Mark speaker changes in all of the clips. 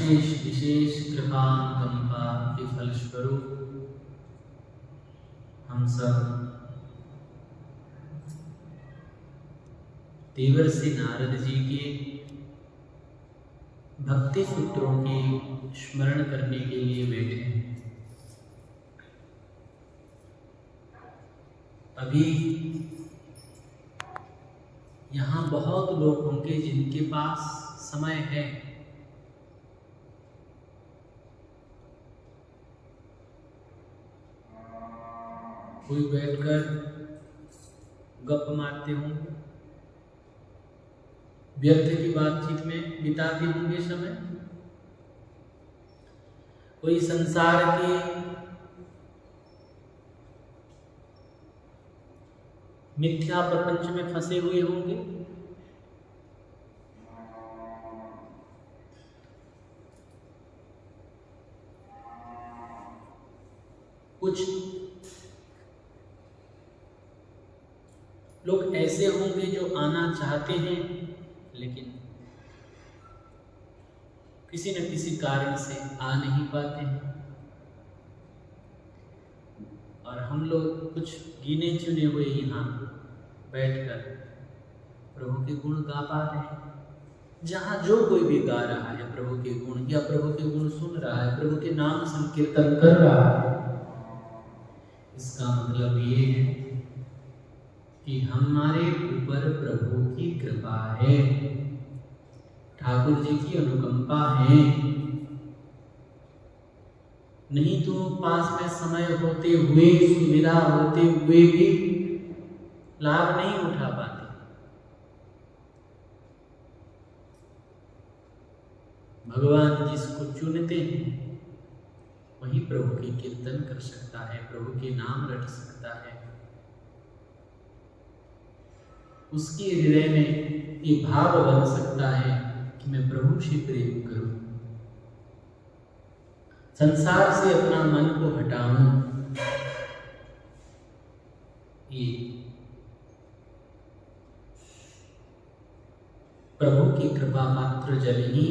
Speaker 1: अशेष विशेष कृपानुकंपा के फलस्वरूप हम सब देवर्षि नारद जी के भक्ति सूत्रों की स्मरण करने के लिए बैठे हैं। अभी यहाँ बहुत लोग होंगे जिनके पास समय है, कोई बैठकर गप मारते होंगे, व्यर्थ की बातचीत में बिताते होंगे समय, कोई संसार के मिथ्या प्रपंच में फंसे हुए होंगे, कुछ लोग ऐसे होंगे जो आना चाहते हैं लेकिन किसी न किसी कारण से आ नहीं पाते हैं, और हम लोग कुछ गिने चुने हुए यहाँ बैठकर प्रभु के गुण गा पा रहे हैं। जहाँ जो कोई भी गा रहा है प्रभु के गुण, या प्रभु के गुण सुन रहा है, प्रभु के नाम संकीर्तन कर रहा है, इसका मतलब ये है कि हमारे ऊपर प्रभु की कृपा है, ठाकुर जी की अनुकंपा है। नहीं तो पास में समय होते हुए, सुविधा होते हुए भी लाभ नहीं उठा पाते। भगवान जिसको चुनते हैं वही प्रभु की कीर्तन कर सकता है, प्रभु के नाम रट सकता है। उसके हृदय में ये भाव बन सकता है कि मैं प्रभु से प्रेम करूं, संसार से अपना मन को हटाऊं। ये प्रभु की कृपा पात्र जन ही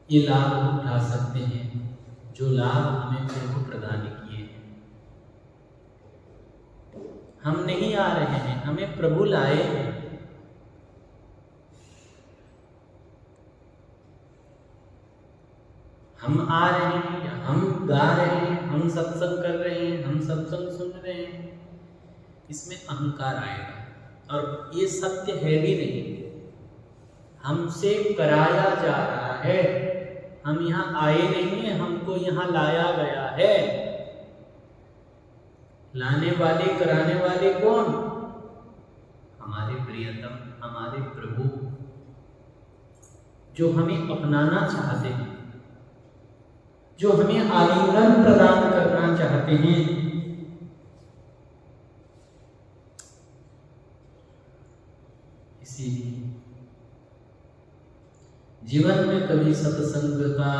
Speaker 1: ये लाभ उठा सकते हैं जो लाभ हमें प्रभु प्रदान किए हैं। हम नहीं आ रहे हैं, हमें प्रभु लाए हैं। हम आ रहे हैं या हम गा रहे हैं, हम सत्संग कर रहे हैं, हम सत्संग सुन रहे हैं, इसमें अहंकार आएगा और ये सत्य है भी नहीं। हमसे कराया जा रहा है, हम यहाँ आए नहीं हैं, हमको यहाँ लाया गया है। लाने वाले कराने वाले कौन? हमारे प्रियतम, हमारे प्रभु, जो हमें अपनाना चाहते हैं, जो हमें आलिंगन प्रदान करना चाहते हैं। इसीलिए जीवन में कभी सत्संग का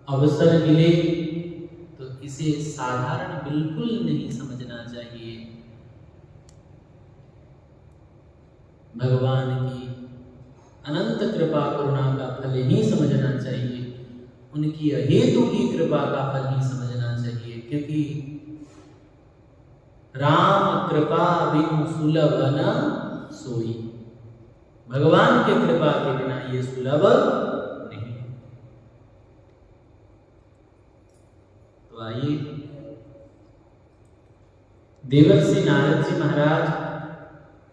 Speaker 1: अवसर मिले तो इसे साधारण बिल्कुल नहीं समझना चाहिए। भगवान की अनंत कृपा करुणा का फल ही समझना चाहिए, उनकी अहेतु की कृपा का फल ही समझना चाहिए। क्योंकि राम कृपा बिनु सुलभ न सोई, भगवान के कृपा के बिना ये सुलभ नहीं। तो आइए देवर्षि नारद जी महाराज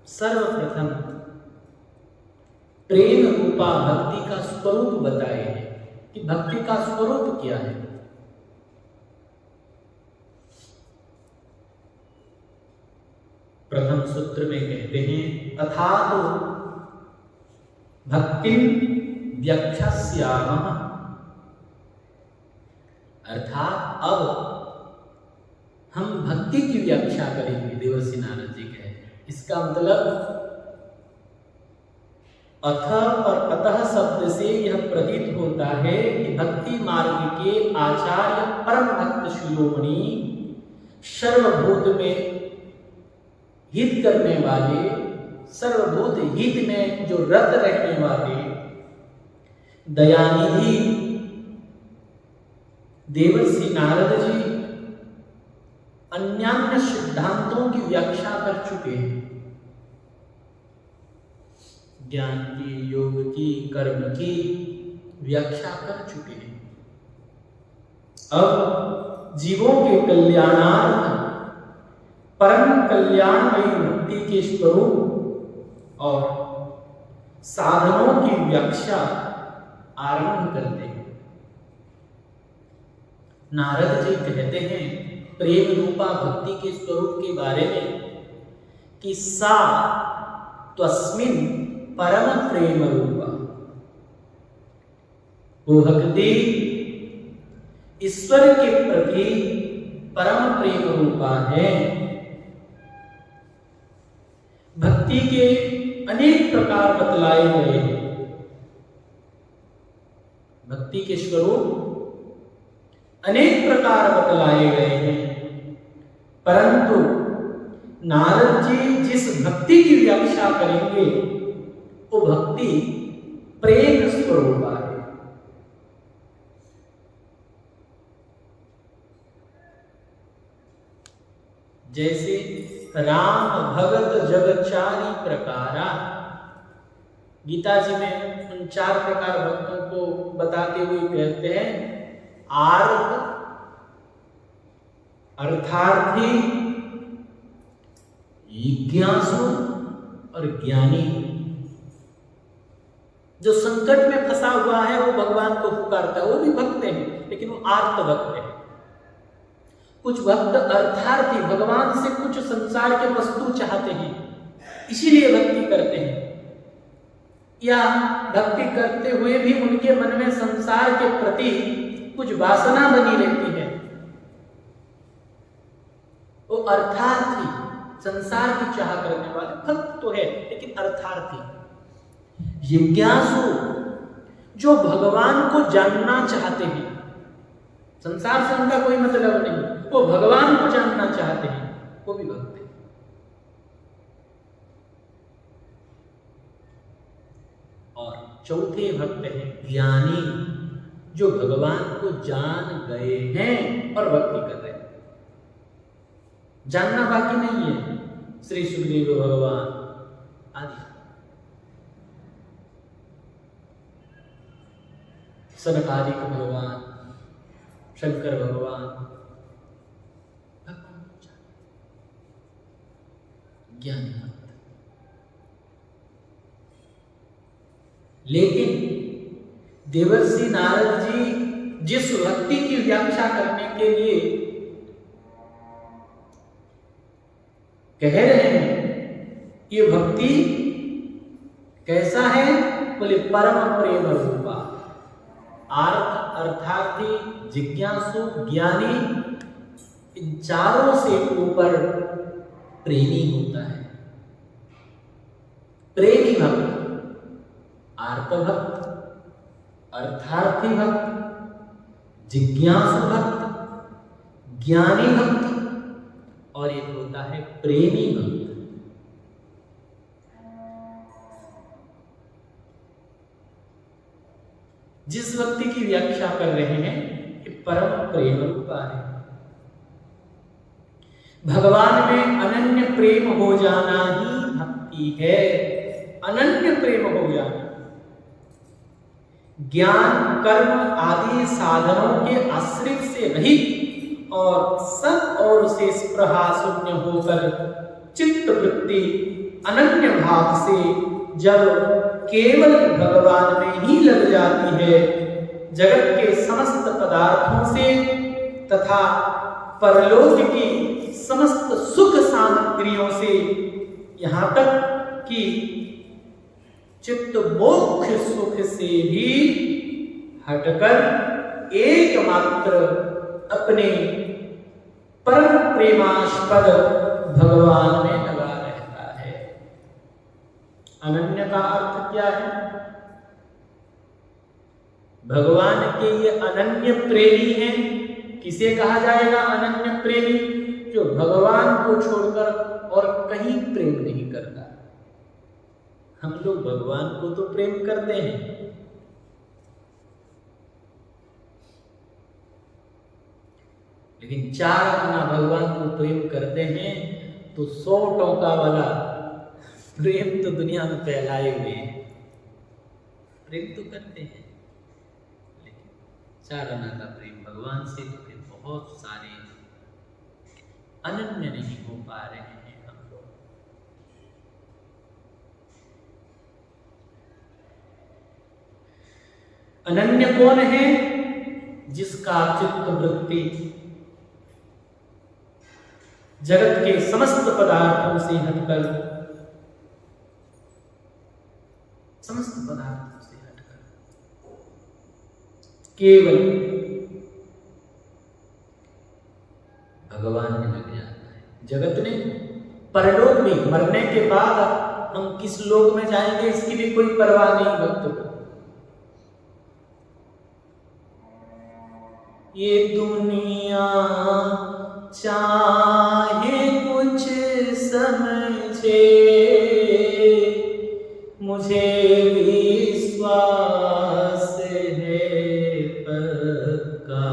Speaker 1: सर्वप्रथम प्रेम रूपा भक्ति का स्वरूप बताए हैं कि भक्ति का स्वरूप क्या है। प्रथम सूत्र में कहते हैं अथातो भक्तिं व्याख्यास्यामः, अर्थात अब हम भक्ति की व्याख्या करेंगे। देवर्षि नारद जी कहे, इसका मतलब अथ और अतः शब्द से यह प्रतीत होता है कि भक्ति मार्ग के आचार्य परम भक्त शिरोमणि, सर्वभूत में हित करने वाले, सर्वभूत हित में जो रत रहने वाले, दयानिधि देवर्षि नारद जी अन्यान्य सिद्धांतों की व्याख्या कर चुके हैं, ज्ञान की, योग की, कर्म की व्याख्या कर चुके हैं। अब जीवों के कल्याणार्थ परम कल्याणमयी मुक्ति के स्वरूप और साधनों की व्याख्या आरंभ करते हैं। नारद जी कहते हैं प्रेम रूपा भक्ति के स्वरूप के बारे में कि सा त्वस्मिन् परम प्रेम रूपा, वो भक्ति ईश्वर के प्रति परम प्रेम रूपा है। भक्ति के अनेक प्रकार बतलाए गए हैं। भक्ति के स्वरूप अनेक प्रकार बतलाए गए हैं, परंतु नारद जी जिस भक्ति की व्याख्या करेंगे वो भक्ति प्रेम स्वरूप है। जैसे राम भगत जगचारी प्रकारा, गीता जी में उन 4 प्रकार भक्तों को बताते हुए कहते हैं आर्थ, अर्थार्थी, जिज्ञासु और ज्ञानी। जो संकट में फंसा हुआ है वो भगवान को पुकारता है, वो भी भक्त हैं, लेकिन वो आर्त भक्त है। कुछ भक्त अर्थार्थी, भगवान से कुछ संसार के वस्तु चाहते हैं, इसीलिए भक्ति करते हैं, या भक्ति करते हुए भी उनके मन में संसार के प्रति कुछ वासना बनी रहती है। वो अर्थार्थी, संसार की चाह करने वाले भक्त तो है, लेकिन अर्थार्थी। जिज्ञासु, जो भगवान को जानना चाहते हैं, संसार से उनका कोई मतलब नहीं, वो भगवान को जानना चाहते हैं, वो भी भक्त है। और चौथे भक्त हैं ज्ञानी, जो भगवान को जान गए हैं और भक्ति कर रहे हैं। जानना बाकी नहीं है। श्री सुखदेव भगवान आदि सनकादिक भगवान, शंकर भगवान, ज्ञानी भक्त। लेकिन देवर्षि नारद जी जिस भक्ति की व्याख्या करने के लिए कह रहे हैं, ये भक्ति कैसा है? बोले परम प्रेम रूपा। आर्थ, अर्थार्थी, जिज्ञासु, ज्ञानी, इन चारों से ऊपर प्रेमी होता है। प्रेमी भक्त, आर्त भक्त, अर्थार्थी भक्त, जिज्ञासु भक्त, ज्ञानी भक्त और एक होता है प्रेमी भक्त। जिस भक्ति की व्याख्या कर रहे हैं कि परम प्रेम रूपा है। भगवान में अनन्य प्रेम हो जाना ही भक्ति है। अनन्य प्रेम हो जाना, ज्ञान, कर्म आदि साधनों के आश्रित से रहित और सब और से स्पृहा शून्य होकर चित्त वृत्ति अनन्य भाव से जब केवल भगवान में ही लग जाती है, जगत के समस्त पदार्थों से तथा परलोक की समस्त सुख सामग्रियों से, यहाँ तक कि चित्त मोक्ष सुख से भी हटकर एकमात्र अपने परम प्रेमास्पद भगवान में लगा रहता है। अनन्य का अर्थ क्या है? भगवान के ये अनन्य प्रेमी हैं। किसे कहा जाएगा अनन्य प्रेमी? जो भगवान को छोड़कर और कहीं प्रेम नहीं करता। हम लोग भगवान को तो प्रेम करते हैं, लेकिन 4 आना भगवान को प्रेम करते हैं तो 100 टोका वाला प्रेम तो दुनिया में फैलाए हुए हैं। प्रेम तो करते हैं, लेकिन 4 आना का प्रेम भगवान से तो फिर बहुत सारे अनन्य नहीं हो पा रहे हैं हम लोग। अनन्य कौन है? जिसका चित्त वृत्ति जगत के समस्त पदार्थों से हटकर, समस्त पदार्थों से हटकर केवल भगवान में लग जाता है। जगत ने परलोक में मरने के बाद हम किस लोक में जाएंगे इसकी भी कोई परवाह नहीं भक्त को। ये दुनिया चाहे कुछ समझे, मुझे विश्वास है पक्का।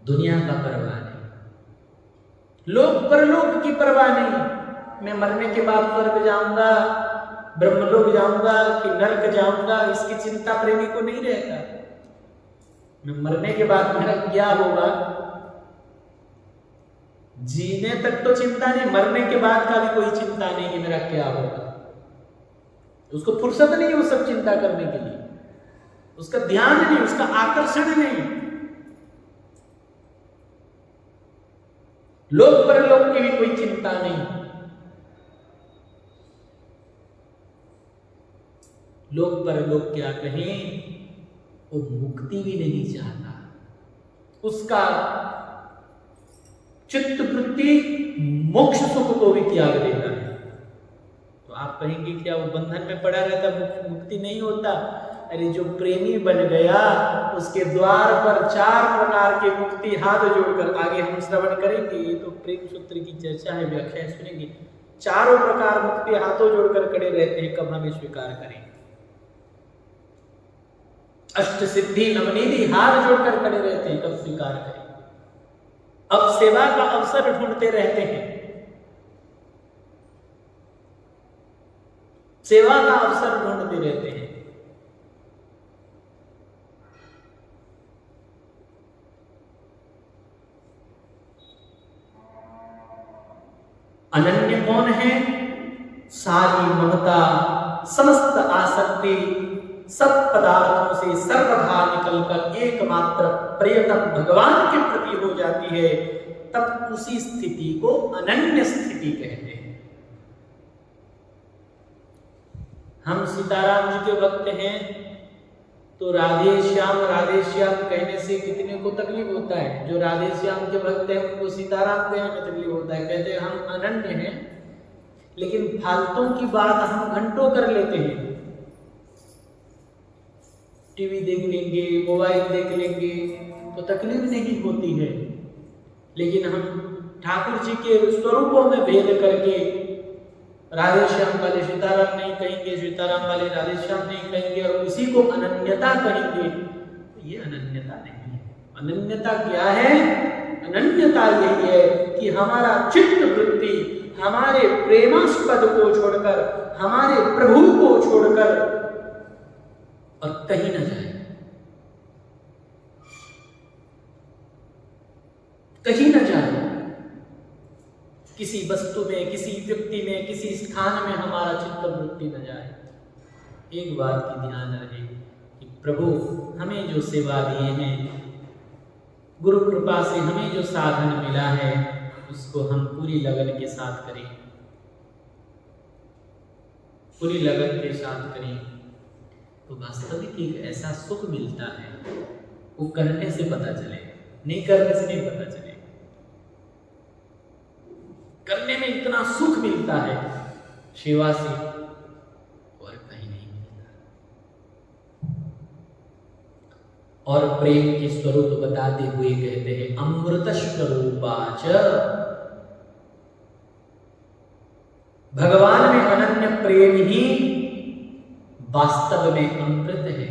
Speaker 1: दुनिया का परवाह नहीं, लोक परलोक की परवाह नहीं। मैं मरने के बाद स्वर्ग जाऊंगा, ब्रह्मलोक जाऊंगा कि नरक जाऊंगा, इसकी चिंता प्रेमी को नहीं रहता। मैं मरने के बाद मेरा क्या होगा, जीने तक तो चिंता नहीं, मरने के बाद का भी कोई चिंता नहीं कि मेरा क्या होगा। उसको फुर्सत नहीं वो सब चिंता करने के लिए, उसका ध्यान नहीं, उसका आकर्षण नहीं। लोक परलोक की भी कोई चिंता नहीं। लोक परलोक क्या कहें, वो मुक्ति भी नहीं चाहता। उसका चित्त वृत्ति मोक्ष सुख को भी त्याग देता है। तो आप कहेंगे क्या वो बंधन में पड़ा रहता, मुक्ति नहीं होता? अरे जो प्रेमी बन गया उसके द्वार पर 4 प्रकार की मुक्ति हाथ जोड़कर, आगे हम श्रवण करेंगे, ये तो प्रेम सूत्र की चर्चा है, व्याख्या सुनेंगे। 4 प्रकार मुक्ति हाथों जोड़कर खड़े रहते हैं, कब हमें स्वीकार करें। अष्ट सिद्धि नवनिधि हाथ जोड़कर खड़े रहते हैं, कब स्वीकार करें। अब सेवा का अवसर ढूंढते रहते हैं, सेवा का अवसर ढूंढते रहते हैं। अनन्य कौन है? सारी ममता, समस्त आसक्ति, सब पदार्थों से सर्वथा निकलकर एकमात्र प्रयत्न भगवान के प्रति हो जाती है, तब उसी स्थिति को अनन्य स्थिति कहते हैं। हम सीताराम जी के भक्त हैं तो राधे श्याम कहने से कितने को तकलीफ होता है। जो राधे श्याम के भक्त हैं उनको सीताराम कहने में तकलीफ होता है, कहते हैं हम अनन्य हैं, लेकिन फालतू की बात हम घंटों कर लेते हैं। टीवी देख लेंगे, मोबाइल देख लेंगे तो तकलीफ नहीं होती है, लेकिन हम ठाकुर जी के स्वरूपों में भेद करके राधे श्याम वाले सीताराम नहीं कहेंगे, सीताराम वाले राधे श्याम नहीं कहेंगे और उसी को अनन्यता कहेंगे, तो ये अनन्यता नहीं है। अनन्यता क्या है? अनन्यता यही है कि हमारा चित्त वृत्ति हमारे प्रेमास्पद को छोड़कर, हमारे प्रभु को छोड़कर और कहीं न जाए, कहीं न जाए। किसी वस्तु में, किसी व्यक्ति में, किसी स्थान में हमारा चित्त वृत्ति न जाए। एक बात की ध्यान रहे कि प्रभु हमें जो सेवा दिए हैं, गुरु कृपा से हमें जो साधन मिला है, उसको हम पूरी लगन के साथ करें, पूरी लगन के साथ करें, तो वास्तविक एक ऐसा सुख मिलता है, वो करने से पता चले, नहीं करने से नहीं पता चले। करने में इतना सुख मिलता है सेवा से, और कहीं नहीं मिलता। और प्रेम के स्वरूप बताते हुए कहते हैं अमृत स्वरूपाच। भगवान में अनन्य प्रेम ही वास्तव में अमृत है।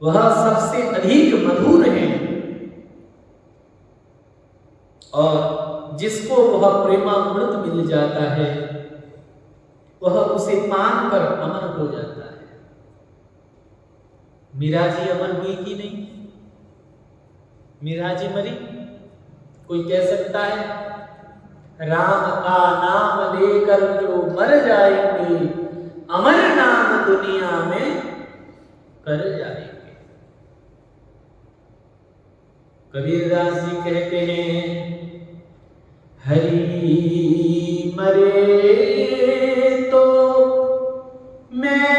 Speaker 1: वह सबसे अधिक मधुर है, और जिसको वह प्रेमामृत मिल जाता है वह उसे पान कर अमर हो जाता है। मीरा जी अमर हुई कि नहीं? मीरा जी मरी? कोई कह सकता है? राम का नाम लेकर जो मर जाएंगे, अमर नाम दुनिया में कर जाएंगे। कबीरदास जी कहते हैं, हरि मरे तो मैं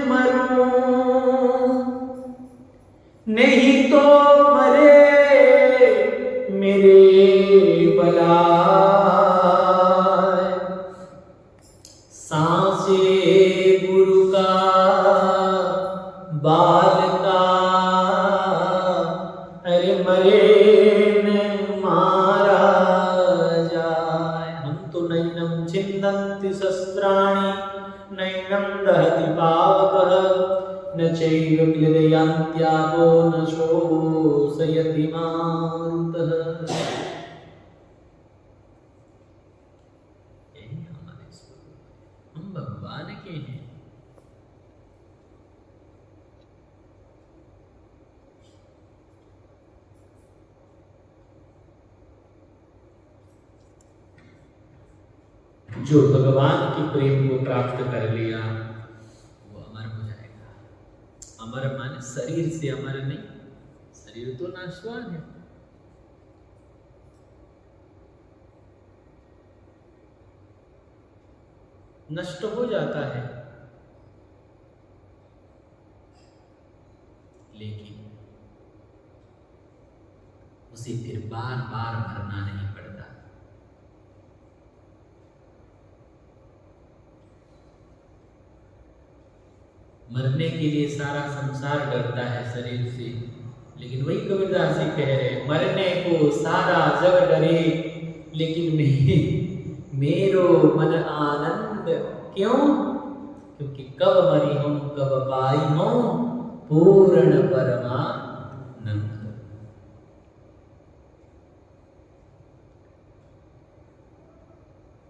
Speaker 1: मरूं, नहीं तो मरे मेरे बलाए। सांसे गुरु का बाल का, अरे मरे न मारा जाए। हम तो नैनम छिन्दन्ति शस्त्राणि, नैनम दहति पावकः, न चैव क्लेदयन्त्यापो न शोषयति मारुतः। यही हमारे स्वरूप, हम भगवान के हैं। जो भगवान के प्रेम को प्राप्त कर लिया वो अमर हो जाएगा। अमर माने शरीर से अमर नहीं, शरीर तो नाशवान है। नष्ट हो जाता है, लेकिन उसे फिर बार बार भरना नहीं पड़ता। मरने के लिए सारा संसार डरता है शरीर से, लेकिन वही कबीरदास जी कह रहे हैं, मरने को सारा जग डरे लेकिन मेरो मन आनंद। क्यों? क्योंकि कब मरी हूं कब पाई हूं पूर्ण परमानंद।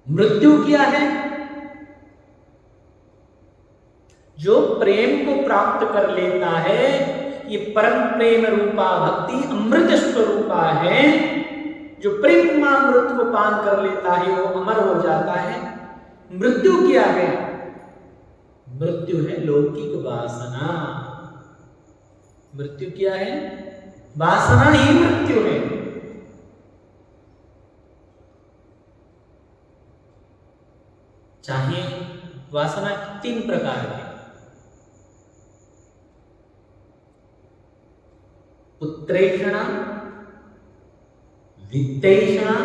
Speaker 1: मृत्यु क्या है? जो प्रेम को प्राप्त कर लेता है, ये परम प्रेम रूपा भक्ति अमृत स्वरूपा है। जो प्रेमामृत को पान कर लेता है वो अमर हो जाता है। मृत्यु क्या है? मृत्यु है लौकिक वासना। मृत्यु क्या है? वासना ही मृत्यु है। चाहे वासना 3 प्रकार की, पुत्रेषणा, वित्तेषणा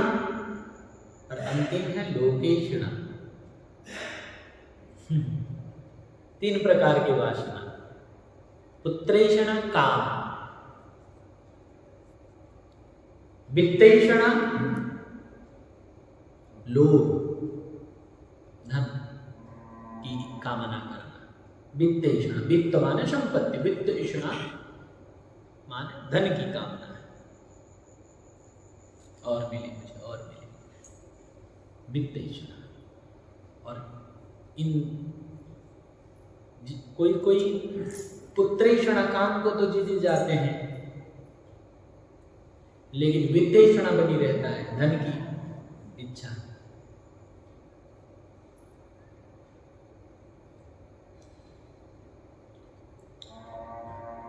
Speaker 1: और अंतिम है लोकेषणा। 3 प्रकार की वासना। पुत्रेषणा काम, वित्तेषणा लोभ, धन की कामना करना। वित्तेषणा, वित्त माने संपत्ति, वित्तेषणा माने धन की कामना है, और मिले मुझे, और मिले, वित्तेषणा। और इन कोई कोई पुत्रेषणा काम को तो जीते जाते हैं, लेकिन वित्तेषणा बनी रहता है, धन की इच्छा।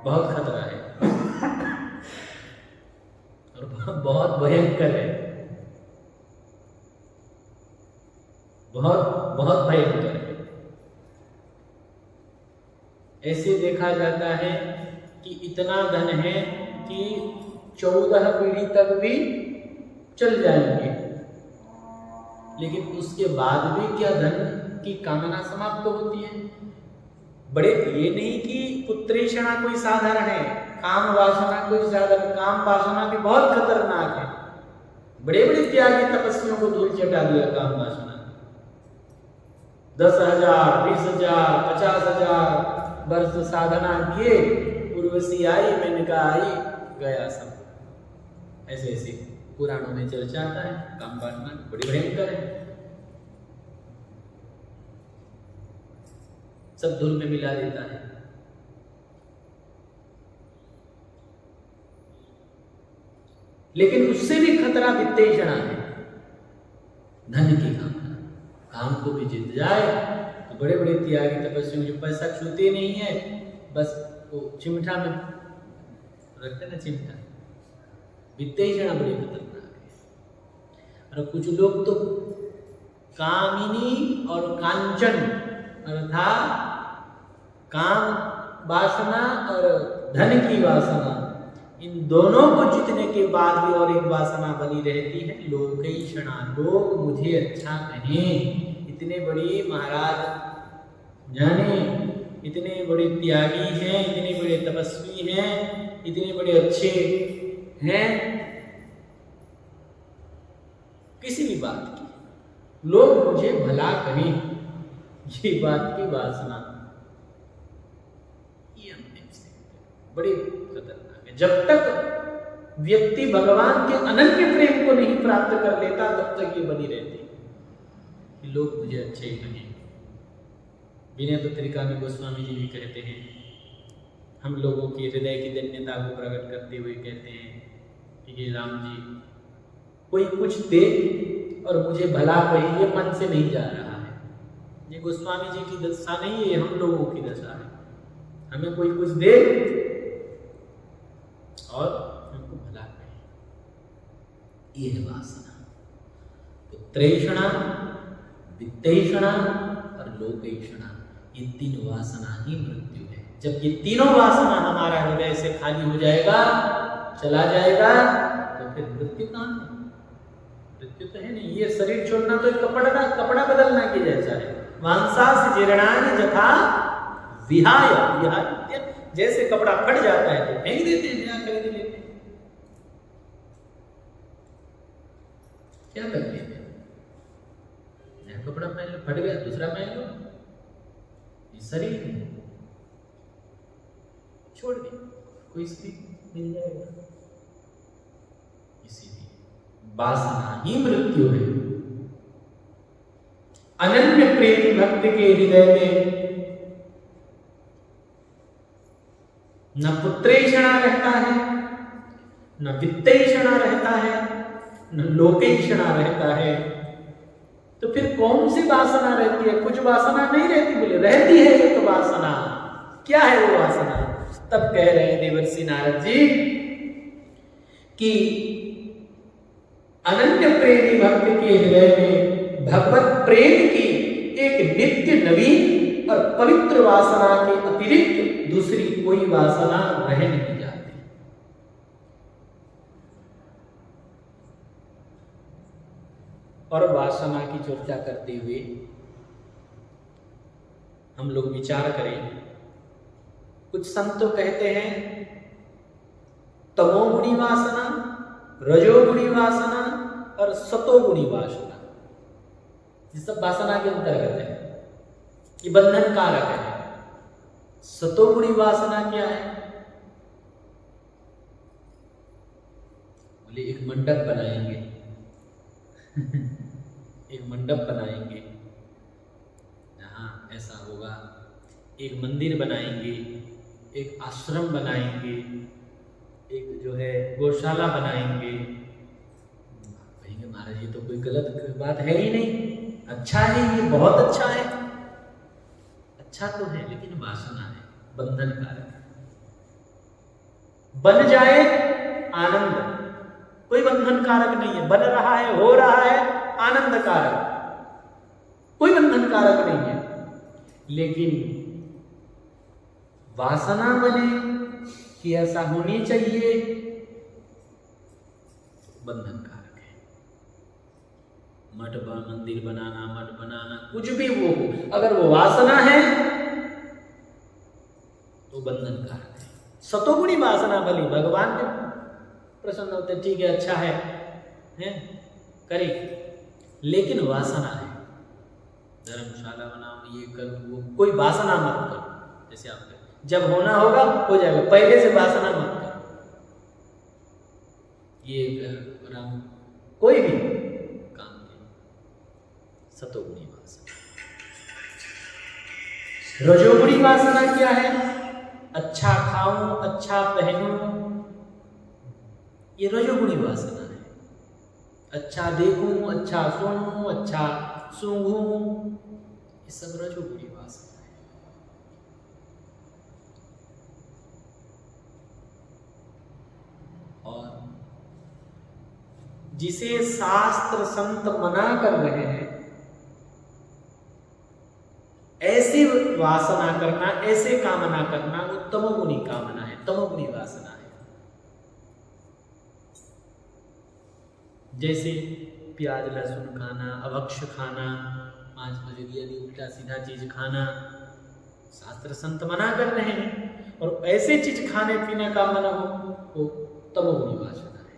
Speaker 1: बहुत खतरा है और बहुत भयंकर है, बहुत बहुत भयंकर है। ऐसे देखा जाता है कि इतना धन है कि 14 पीढ़ी तक भी चल जाएंगे, लेकिन उसके बाद भी क्या धन की कामना समाप्त होती है? बड़े ये नहीं कि पुत्रेषणा कोई साधारण है, काम वासना कोई साधारण, काम वासना भी बहुत खतरनाक है। बड़े बड़े त्यागी तपस्वियों को धूल चटा दिया काम वासना। 10,000, 20,000, 50,000 वर्ष साधना किए, उर्वशी आई, मेनका आई, गया सब। ऐसे ऐसे पुराणों में चर्चा आता है। कामकांड बड़ी भयंकर है, सब धूल में मिला देता है। लेकिन उससे भी खतरा वित्तेषणा है, धन की कामना। काम को भी जीत जाए तो बड़े बड़े त्यागी तपस्वी जो पैसा छूते नहीं है, बस वो चिमटा में रखते ना, चिमटा। वित्तेषणा बड़ी खतरनाक है। और कुछ लोग तो कामिनी और कांचन अर्थात काम वासना और धन की वासना, इन दोनों को जीतने के बाद भी और एक वासना बनी रहती है, लोकैषणा। लोग मुझे अच्छा कहें, इतने बड़े महाराज जाने, इतने बड़े त्यागी हैं, इतने बड़े तपस्वी हैं, इतने बड़े अच्छे हैं, किसी भी बात की लोग मुझे भला कहें, ये बात की वासना बड़ी खतरनाक है। जब तक व्यक्ति भगवान के अनन्य प्रेम को नहीं प्राप्त कर लेता, तब तक ये बनी रहती कि लोग मुझे अच्छे ही कहें। विनय पत्रिका में गोस्वामी जी भी कहते हैं, हम लोगों की हृदय की धन्यता को प्रकट करते हुए कहते हैं कि ये राम जी, कोई कुछ दे और मुझे भला कहे, ये मन से नहीं जा रहा है। ये गोस्वामी जी की दशा नहीं है, ये हम लोगों की दशा है। हमें कोई कुछ दे और हमको भला कहे, ये है वासना। तो त्रैषणा, वित्तेषणा और लोकैषणा, ये तीन वासना ही मृत्यु है। जब ये तीनों वासना हमारा हृदय से खाली हो जाएगा, चला जाएगा, तो फिर मृत्यु कहाँ है? मृत्यु तो है नहीं। ये शरीर छोड़ना तो कपड़ा बदलना के जैसा है। मांसास जीर्णानि यथा विहाय, जैसे कपड़ा फट जाता है तो फेंक देते हैं, नया खरीद लेते हैं। क्या करते हैं? नया कपड़ा पहन लो, फट गया दूसरा पहन लो। ये शरीर है, छोड़ दे, कोई स्त्री मिल जाएगा। इसीलिए वासना ही मृत्यु है। अनन्य प्रेमी भक्त के हृदय में न पुत्रेषणा रहता है, न वित्तेषणा रहता है, न लोकैषणा रहता है। तो फिर कौन सी वासना रहती है? कुछ वासना नहीं रहती, बोले रहती है एक वासना। क्या है वो वासना? तब कह रहे हैं देवर्षि नारद जी कि अनन्य प्रेमी भक्त के हृदय में भगवत प्रेम की एक नित्य नवीन और पवित्र वासना के अतिरिक्त दूसरी कोई वासना रह नहीं जाती। और वासना की चर्चा करते हुए हम लोग विचार करें। कुछ संत तो कहते हैं तमोगुणी वासना, रजोगुणी वासना और सतोगुणी वासना, ये सब वासना के अंतर्गत है, ये बंधन कारक है। सतोगुणी वासना क्या है? बोले एक मंडप बनाएंगे एक मंडप बनाएंगे, जहां ऐसा होगा, एक मंदिर बनाएंगे, एक आश्रम बनाएंगे, एक जो है गौशाला बनाएंगे। कहेंगे महाराज ये तो कोई गलत बात है ही नहीं, अच्छा है, ये बहुत अच्छा है। अच्छा तो है, लेकिन वासना है, बंधन कारक। बन जाए आनंद, कोई बंधन कारक नहीं है। बन रहा है, हो रहा है, आनंद कारक, कोई बंधन कारक नहीं है। लेकिन वासना बने कि ऐसा होनी चाहिए, बंधन कारक है। मठ मंदिर बनाना, मठ बनाना, कुछ भी वो हो, अगर वो वासना है तो बंधन कारक है। सतोगुणी वासना भली, भगवान के प्रसन्न होते, ठीक है, अच्छा है, करे, लेकिन वासना है। धर्मशाला बनाओ, ये करो, वो, कोई वासना मत करो, जैसे आप कहते जब होना होगा हो जाएगा, पहले से वासना मत कर। ये राम कोई भी काम के सतोगुणी वासना। रजोगुणी वासना क्या है? अच्छा खाऊं, अच्छा पहनूं, ये रजोगुणी वासना है। अच्छा देखूं, अच्छा सुनूं, अच्छा सूंघूं, ये सब रजोगुणी वासना है। और जिसे शास्त्र संत मना कर रहे हैं, ऐसे वासना करना, ऐसे कामना करना, वो तमोगुणी कामना है, तमोगुणी वासना है। जैसे प्याज लहसुन खाना, अभक्ष खाना, 5 बजे यदि उल्टा सीधा चीज खाना, शास्त्र संत मना कर रहे हैं। और ऐसे चीज खाने पीने का मन हो, वो तमोगुणी वासना है।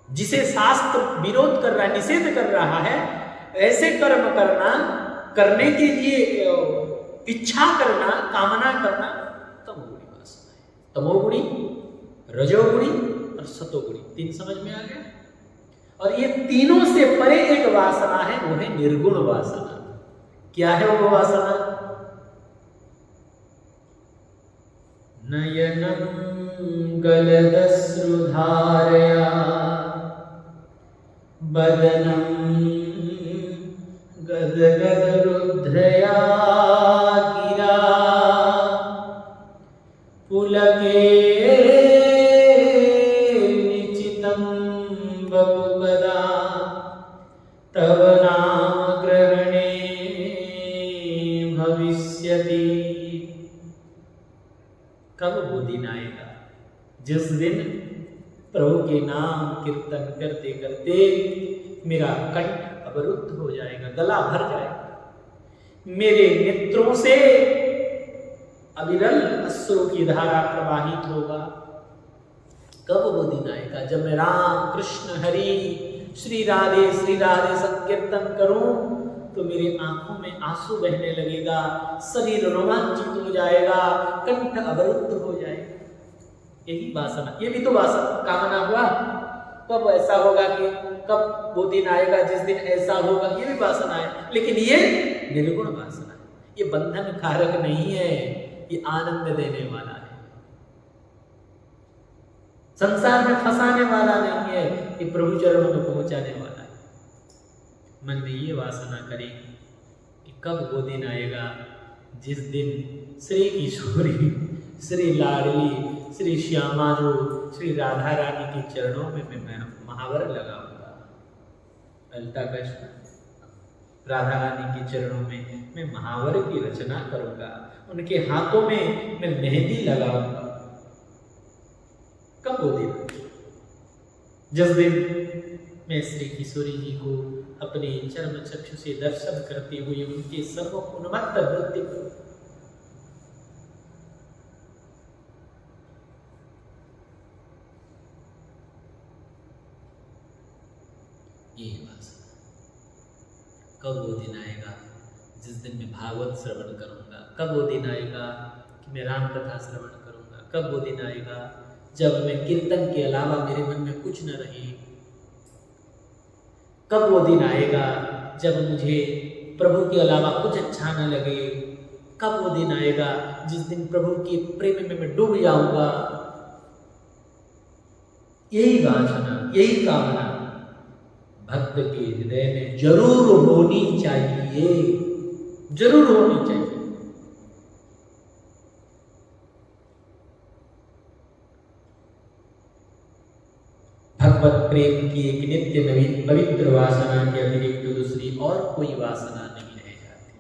Speaker 1: जिसे शास्त्र विरोध कर रहा है, निषेध कर रहा है, ऐसे कर्म करना, करने के लिए इच्छा करना, कामना करना, तमोगुणी वासना है। तमोगुणी, रजोगुणी और सतोगुणी, 3 समझ में आ गया। और ये तीनों से परे एक वासना है, वो है निर्गुण वासना। क्या है वो वासना? नयनं गलदश्रुधारया बदनं गदगदरुद्रया गिरा पुलके निचितं वपुपदा तव नाम ग्रहणे भविष्यति। कब वो दिन आएगा जिस दिन प्रभु के नाम कीर्तन करते करते मेरा कंठ अवरुद्ध हो जाएगा, गला भर जाएगा, मेरे नेत्रों से अविरल अश्रु की धारा प्रवाहित होगा। कब वो दिन आएगा जब मैं राम कृष्ण हरि श्री राधे संकीर्तन करूं तो मेरी आंखों में आंसू बहने लगेगा, शरीर रोमांचित हो जाएगा, कंठ अवरुद्ध हो जाएगा। यही वासना, ये भी तो वासना कामना हुआ। कब ऐसा होगा कि कब वो दिन आएगा जिस दिन ऐसा होगा, ये भी वासना है। लेकिन ये निर्गुण वासना है, ये बंधन कारक नहीं है, ये आनंद देने वाला है, संसार में फंसाने वाला नहीं है, ये प्रभु चरणों में पहुंचाने वाला है। मन में ये वासना करें कि कब वो दिन आएगा जिस दिन श्री किशोरी, श्री लाडली, श्री श्यामा जो श्री राधा रानी के चरणों में मैं महावर लगाऊंगा। ललिता कृष्ण राधा रानी के चरणों में मैं महावर की रचना करूंगा, उनके हाथों में मैं मेहंदी लगाऊंगा। कब वो दिन जिस दिन मैं श्री किशोरी जी को अपने चर्म चक्षु से दर्शन करते हुए उनके सर्वों उन्मत्त नृत्य करूं। ये वासना। कब वो दिन आएगा जिस दिन मैं भागवत श्रवण करूंगा? कब वो दिन आएगा कि मैं राम कथा श्रवण करूंगा? कब वो दिन आएगा जब मैं कीर्तन के अलावा मेरे मन में कुछ न रहे? कब वो दिन आएगा जब मुझे प्रभु के अलावा कुछ अच्छा न लगे? कब वो दिन आएगा जिस दिन प्रभु के प्रेम में मैं डूब जाऊंगा? यही वासना, यही कामना भक्त के हृदय में जरूर होनी चाहिए, जरूर होनी चाहिए। भगवत प्रेम की एक नित्य नवीन पवित्र वासना के अतिरिक्त दूसरी और कोई वासना नहीं रह जाती।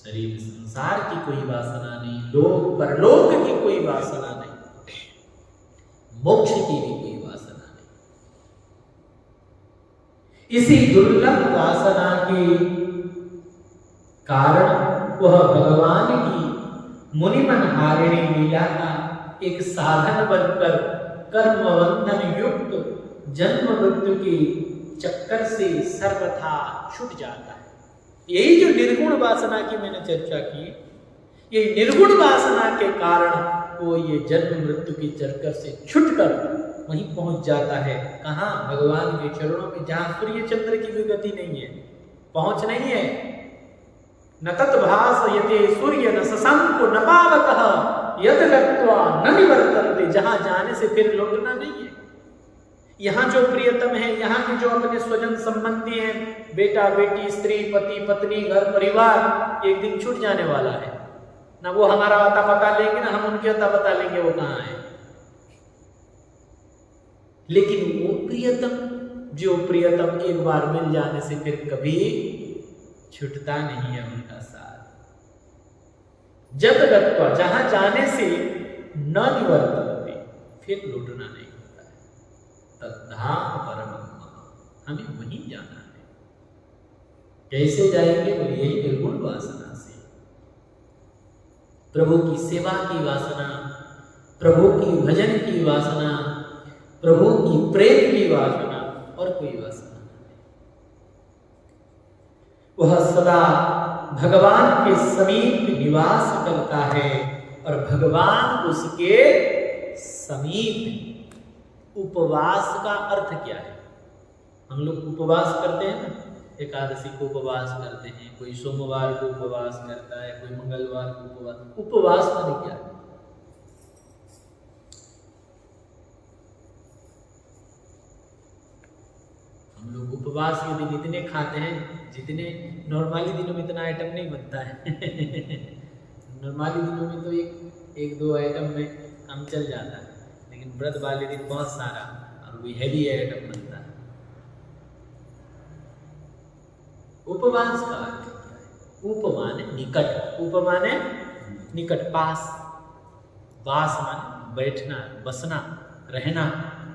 Speaker 1: शरीर संसार की कोई वासना नहीं, लोक परलोक की कोई वासना नहीं, मोक्ष की भी कोई वासना नहीं। इसी दुर्लभ वासना के कारण वह भगवान की मुनिमन हारिणी लीला का एक साधन बनकर कर्म बंधन युक्त जन्म मृत्यु के चक्कर से सर्वथा छूट जाता है। यही जो निर्गुण वासना की मैंने चर्चा की, ये निर्गुण वासना के कारण वो ये जन्म मृत्यु की चक्कर से छुटकर वहीं पहुंच जाता है। कहाँ? भगवान के चरणों में, जहां सूर्य चंद्र की भी गति नहीं है, पहुंच नहीं है। न तत्भासयते सूर्य न शशांको न पावकः यद गत्वा न निवर्तन्ते, जहां जाने से फिर लौटना नहीं है। यहाँ जो प्रियतम है, यहाँ के जो अपने स्वजन संबंधी हैं, बेटा बेटी, स्त्री पति पत्नी, घर परिवार, एक दिन छूट जाने वाला है। ना वो हमारा अता पता लेंगे, ना हम उनके अता पता लेंगे वो कहाँ है। लेकिन वो प्रियतम, जो प्रियतम एक बार मिल जाने से फिर कभी छूटता नहीं है उनका साथ। जब गत्वा, जहां जाने से न निवर्तन्ते, फिर लौटना नहीं होता है। तद्धाम परमं मम, हमें वहीं जाना है। कैसे जाएंगे? बोले यही निर्गुण वासना से। प्रभु की सेवा की वासना, प्रभु की भजन की वासना, प्रभु की प्रेम की वासना, और कोई वासना नहीं। वह सदा भगवान के समीप निवास करता है और भगवान उसके समीप। उपवास का अर्थ क्या है? हम लोग उपवास करते हैं ना, एकादशी को उपवास करते हैं, कोई सोमवार को उपवास करता है, कोई मंगलवार को उपवास। उपवास माने क्या है? हम लोग उपवास के दिन इतने खाते हैं जितने नॉर्मली दिनों में इतना आइटम नहीं बनता है। नॉर्मली दिनों में तो एक दो आइटम में काम चल जाता है, लेकिन व्रत वाले दिन बहुत सारा और वही हैवी आइटम बनता है। उपवास का अर्थ क्या है? उप माने निकट, उप माने निकट, पास, वास माने बैठना, बसना, रहना,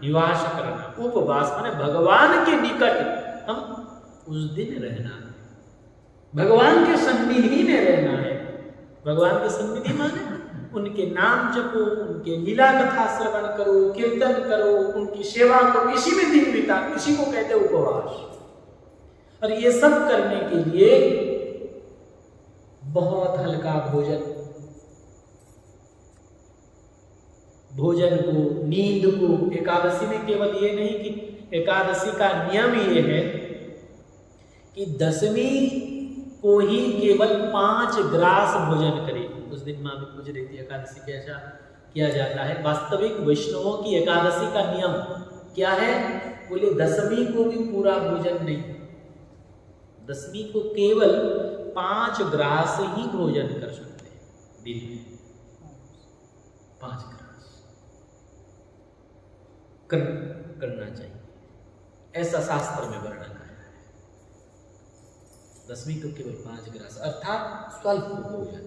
Speaker 1: निवास करना। उपवास माने भगवान के निकट हम उस दिन रहना है, भगवान के सन्निधि में रहना है। भगवान के सन्निधि माने उनके नाम जपो, उनके लीला कथा श्रवण करो, कीर्तन करो, उनकी सेवा करो, इसी में दिन बिता, इसी को कहते हैं उपवास। और ये सब करने के लिए बहुत हल्का भोजन, भोजन को, नींद को, एकादशी में केवल ये नहीं कि एकादशी का नियम ये है कि दशमी को ही केवल 5 ग्रास भोजन करे। उस दिन माँ भी पूछ रही थी एकादशी कैसा किया जाता है। वास्तविक वैष्णवों की एकादशी का नियम क्या है? बोले दशमी को भी पूरा भोजन नहीं, दशमी को केवल 5 ग्रास ही भोजन कर सकते हैं दिन में। 5 ग्रास करना चाहिए, ऐसा शास्त्र में वर्णन है। दशमी को केवल 5 ग्रास अर्थात स्वल्प भोजन।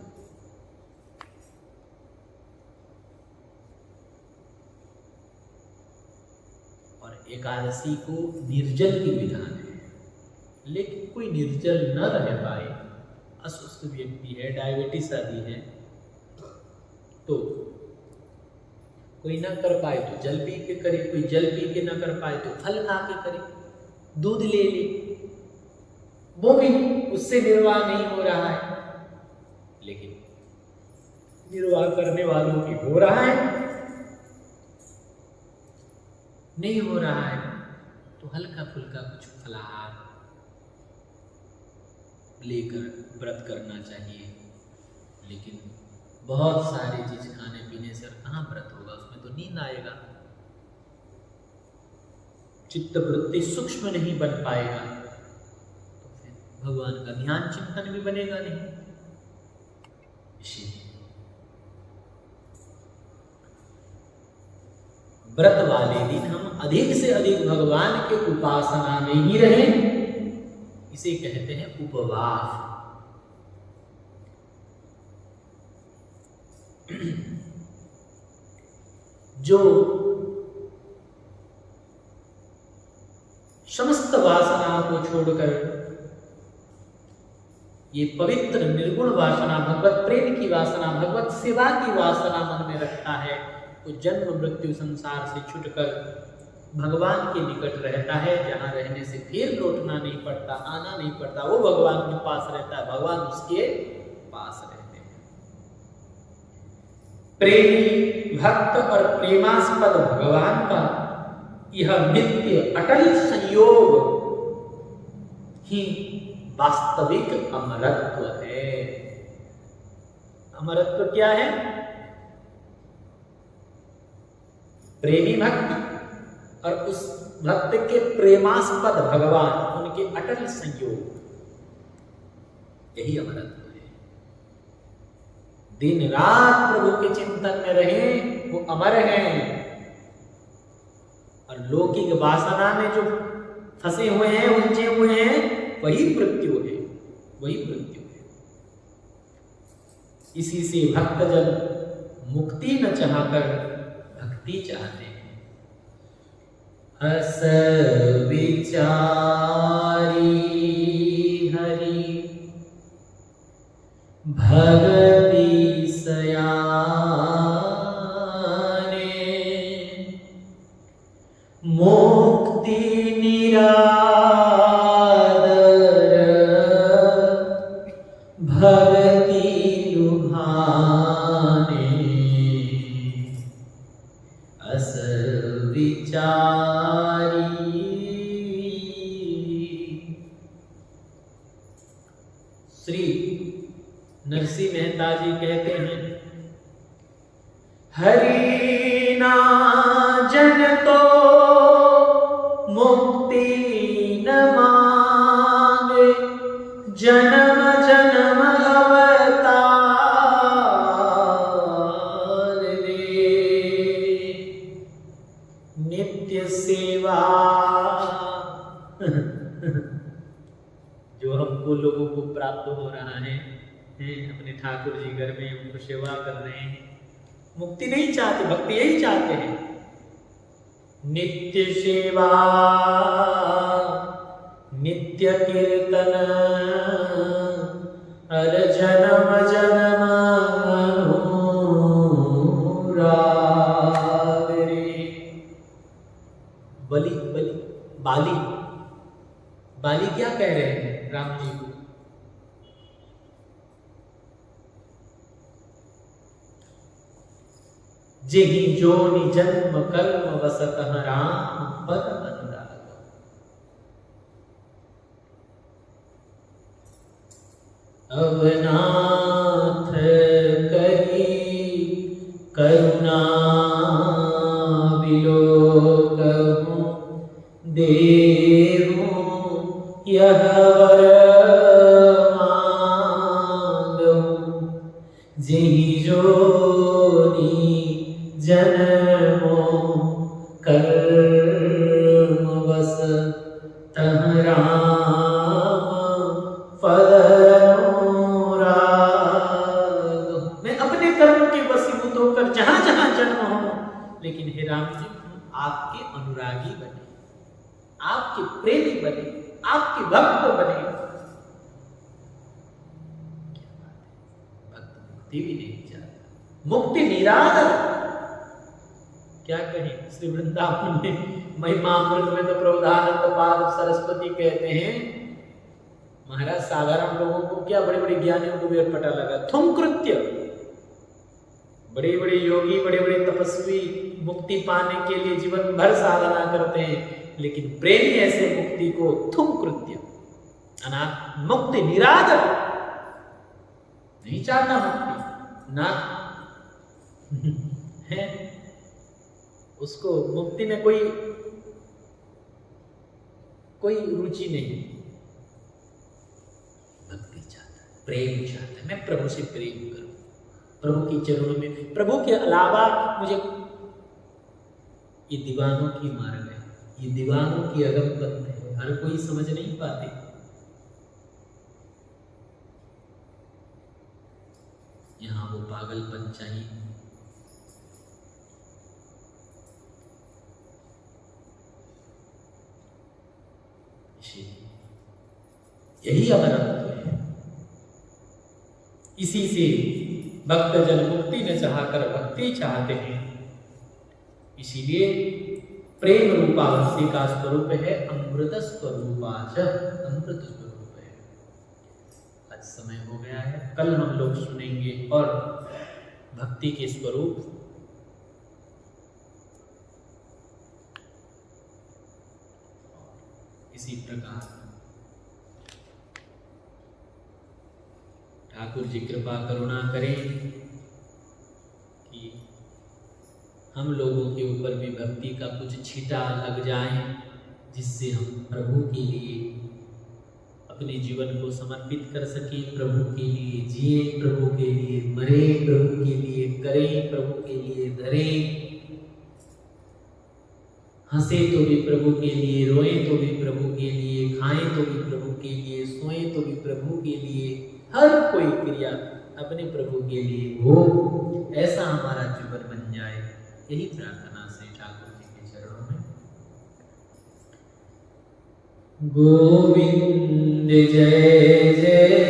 Speaker 1: और एकादशी को निर्जल की विधान है, लेकिन कोई निर्जल न रह पाए, अस्वस्थ व्यक्ति है, डायबिटीज आदि है, तो कोई ना कर पाए तो जल पी के करे, कोई जल पी के ना कर पाए तो फल खा के करे, दूध ले ले, वो भी उससे निर्वाह नहीं हो रहा है। लेकिन निर्वाह करने वालों की हो रहा है, नहीं हो रहा है तो हल्का फुल्का कुछ फलाहार लेकर व्रत करना चाहिए। लेकिन बहुत सारी चीज खाने पीने से कहाँ व्रत होगा, उसमें तो नींद आएगा, चित्त वृत्ति सूक्ष्म नहीं बन पाएगा, तो फिर भगवान का ध्यान चिंतन भी बनेगा नहीं। इसीलिए व्रत वाले दिन हम अधिक से अधिक भगवान के उपासना में ही रहें, इसे कहते हैं उपवास। जो समस्त वासनाओं को छोड़कर ये पवित्र निर्गुण वासना, भगवत प्रेम की वासना, भगवत सेवा की वासना मन में रखता है, तो जन्म मृत्यु संसार से छूटकर भगवान के निकट रहता है, जहाँ रहने से फिर लौटना नहीं पड़ता, आना नहीं पड़ता, वो भगवान के पास रहता है, भगवान उसके पास रहते हैं। प्रेमी भक्त और प्रेमास्पद भगवान का यह नित्य अटल संयोग ही वास्तविक अमरत्व है। अमरत्व क्या है? प्रेमी भक्त और उस भक्त के प्रेमास्पद भगवान, उनके अटल संयोग, यही अमरत्व है। दिन रात प्रभु के चिंतन में रहे, वो अमर हैं। और लौकिक वासना में जो फंसे हुए हैं, उलझे हुए हैं, वही मृत्यु है, वही मृत्यु है। इसी से भक्तजन मुक्ति न चाहकर भक्ति चाहते हैं। अस विचारी हरि भगति सयाने, मुक्ति निरादर भगति लुभाने। अस विचारी। श्री नरसिंह मेहता जी कहते हैं, हरि ना जन तो मुक्ति न मांगे, जन्म जन्म अवतार दे, नित्य सेवा। जो हमको लोगों को प्राप्त हो रहा है, अपने ठाकुर जी घर में उनको सेवा कर रहे हैं, मुक्ति नहीं चाहते, भक्ति यही चाहते हैं। नित्य सेवा नित्य कीर्तन, हर जन्म जन्म अनुराग रे। बलि बलि बाली बाली क्या कह रहे हैं राम जी को? जेहि जोनि जन्म कर्म वसतः राम पद अनुराग। अवनाथ करी करुणा विलोकहु, देहु यह वर मांगहु, जेहि जोनि जन्मो कर्म बस तह राम पद अनुराग। मैं अपने कर्म के वशीभूत होकर जहां जहां जन्म हो, लेकिन हे राम जी आपके अनुरागी बने, आपके प्रेमी बने, आपके भक्त बने। भक्त मुक्ति भी नहीं चाहता, मुक्ति निरादर। क्या कहें, श्री वृंदावन में महिमामृत में तो प्रबोधानंद पाद सरस्वती कहते हैं, महाराज साधारण लोगों को क्या, बड़े बड़े ज्ञानियों को भी अटपटा लगा। तुम कृत्य, बड़े बड़े योगी, बड़े बड़े तपस्वी मुक्ति पाने के लिए जीवन भर साधना करते हैं, लेकिन प्रेमी ऐसे मुक्ति को तुम कृत्य, अनाथ मुक्ति निरादर, नहीं चाहता मुक्ति ना है, उसको मुक्ति में कोई रुचि नहीं, भक्ति चाहता है, प्रेम चाहता है। मैं प्रभु से प्रेम करूं, प्रभु की चरणों में, प्रभु के अलावा मुझे, ये दीवानों की मार्ग है, ये दीवानों की अगम पथ है, हर कोई समझ नहीं पाते। यहाँ वो पागलपन चाहिए, यही अमरत्व है। इसी से भक्तजन मुक्ति न चाहकर भक्ति चाहते हैं। इसीलिए प्रेम रूपा भक्ति का स्वरूप है अमृत स्वरूपाच, अमृत स्वरूप है। आज समय हो गया है, कल हम लोग सुनेंगे और भक्ति के स्वरूप। इसी प्रकार ठाकुर जी कृपा करुणा करें कि हम लोगों के ऊपर भी भक्ति का कुछ छींटा लग जाए, जिससे हम प्रभु के लिए अपने जीवन को समर्पित कर सके, प्रभु के लिए जिए, प्रभु के लिए मरे, प्रभु के लिए करें, प्रभु के लिए धरें, हंसे तो भी प्रभु के लिए, रोए तो भी प्रभु के लिए, खाएं तो भी प्रभु के लिए, सोए तो भी प्रभु के लिए, हर कोई क्रिया अपने प्रभु के लिए हो, ऐसा हमारा जीवन बन जाए। यही प्रार्थना से ठाकुर जी के चरणों में। गोविंद जय जय